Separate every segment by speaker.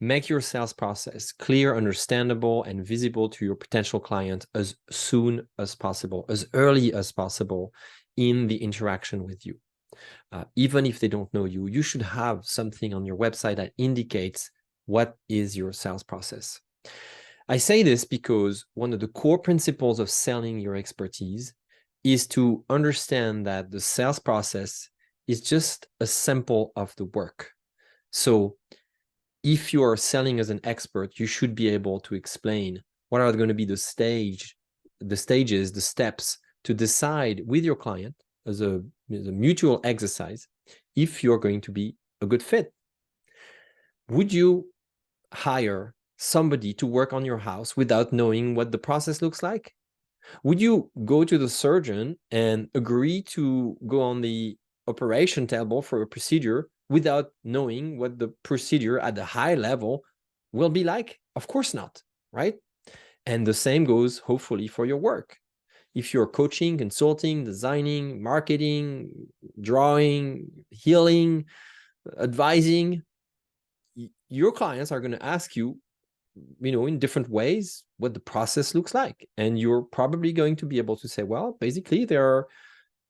Speaker 1: Make your sales process clear, understandable, and visible to your potential client as soon as possible, as early as possible in the interaction with you. Even if they don't know you, you should have something on your website that indicates what is your sales process. I say this because one of the core principles of selling your expertise is to understand that the sales process is just a sample of the work. So if you are selling as an expert, you should be able to explain what are going to be the stages, the steps to decide with your client as a mutual exercise if you're going to be a good fit. Would you hire somebody to work on your house without knowing what the process looks like? Would you go to the surgeon and agree to go on the operation table for a procedure without knowing what the procedure at the high level will be like? Of course not, right? And the same goes hopefully for your work. If you're coaching, consulting, designing, marketing, drawing, healing, advising, your clients are going to ask you, in different ways what the process looks like. And you're probably going to be able to say, well, basically there are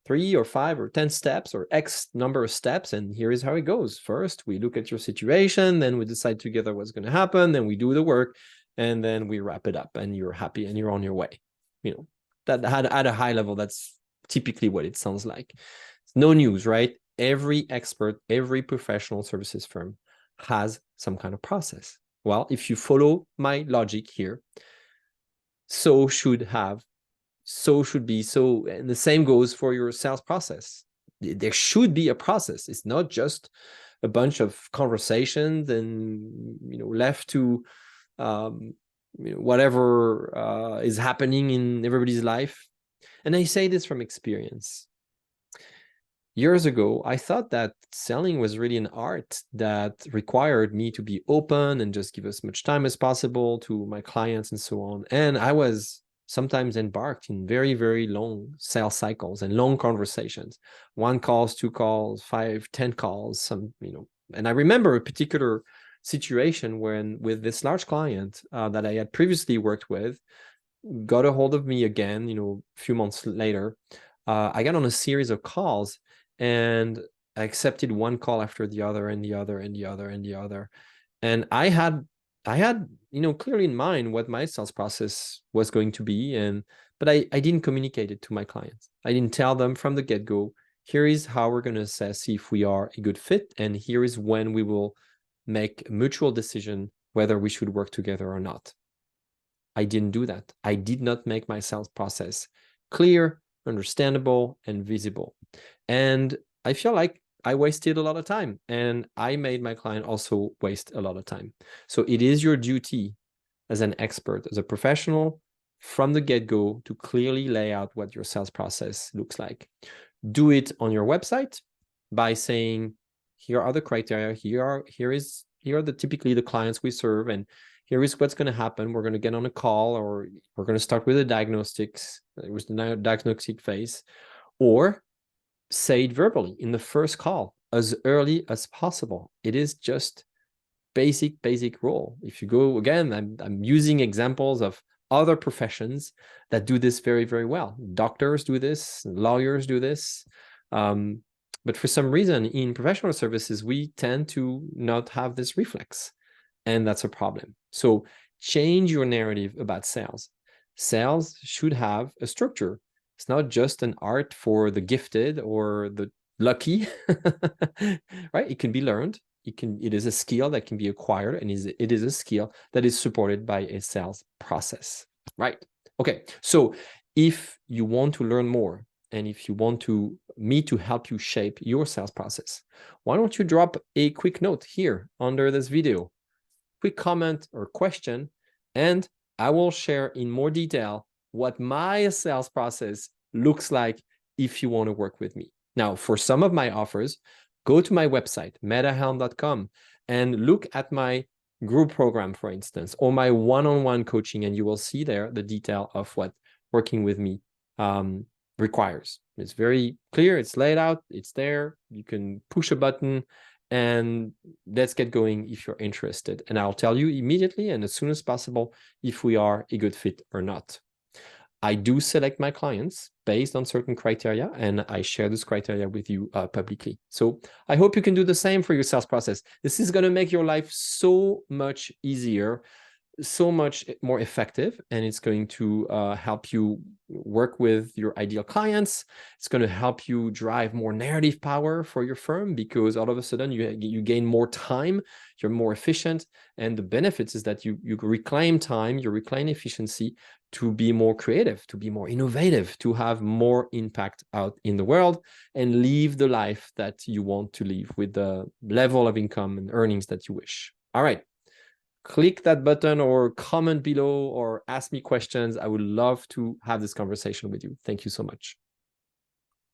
Speaker 1: 3 or 5 or 10 steps or X number of steps, and here is how it goes. First, we look at your situation, then we decide together what's going to happen, then we do the work, and then we wrap it up, and you're happy and you're on your way. That at a high level, that's typically what it sounds like. It's no news, right? Every expert, every professional services firm has some kind of process. Well, if you follow my logic here, so should be, and the same goes for your sales process. There should be a process. It's not just a bunch of conversations and, left to, whatever is happening in everybody's life. And I say this from experience. Years ago, I thought that selling was really an art that required me to be open and just give as much time as possible to my clients and so on. And I was sometimes embarked in very, very long sales cycles and long conversations. 1 calls, 2 calls, 5, 10 calls, And I remember a particular situation when with this large client that I had previously worked with, got a hold of me again, a few months later. I got on a series of calls, and I accepted 1 call after the other and the other and the other and the other. And I had, clearly in mind what my sales process was going to be. But I didn't communicate it to my clients. I didn't tell them from the get-go, here is how we're going to assess if we are a good fit. And here is when we will make a mutual decision whether we should work together or not. I didn't do that. I did not make my sales process clear, understandable, and visible. And I feel like I wasted a lot of time, and I made my client also waste a lot of time. So it is your duty as an expert, as a professional, from the get-go to clearly lay out what your sales process looks like. Do it on your website by saying, here are the criteria, here are typically the clients we serve, and here is what's going to happen. We're going to get on a call, or we're going to start with the diagnostics. It was the diagnostic phase, or say it verbally in the first call as early as possible. It is just basic rule. If you go again, I'm using examples of other professions that do this very, very well. Doctors do this, lawyers do this. But for some reason in professional services, we tend to not have this reflex. And that's a problem. So change your narrative about sales. Sales should have a structure. It's not just an art for the gifted or the lucky, right? It can be learned. It is a skill that can be acquired, and it is a skill that is supported by a sales process, right? Okay, so if you want to learn more, and if you want me to help you shape your sales process, why don't you drop a quick note here under this video, quick comment or question, and I will share in more detail what my sales process looks like if you want to work with me. Now, for some of my offers, go to my website, MetaHelm.com, and look at my group program, for instance, or my one-on-one coaching, and you will see there the detail of what working with me requires. It's very clear, it's laid out, it's there. You can push a button and let's get going if you're interested. And I'll tell you immediately and as soon as possible if we are a good fit or not. I do select my clients based on certain criteria, and I share this criteria with you publicly. So I hope you can do the same for your sales process. This is going to make your life so much easier, so much more effective, and it's going to help you work with your ideal clients. It's going to help you drive more narrative power for your firm, because all of a sudden you gain more time, you're more efficient, and the benefits is that you reclaim time, you reclaim efficiency to be more creative, to be more innovative, to have more impact out in the world, and live the life that you want to live with the level of income and earnings that you wish. All right. Click that button or comment below or ask me questions. I would love to have this conversation with you. Thank you so much.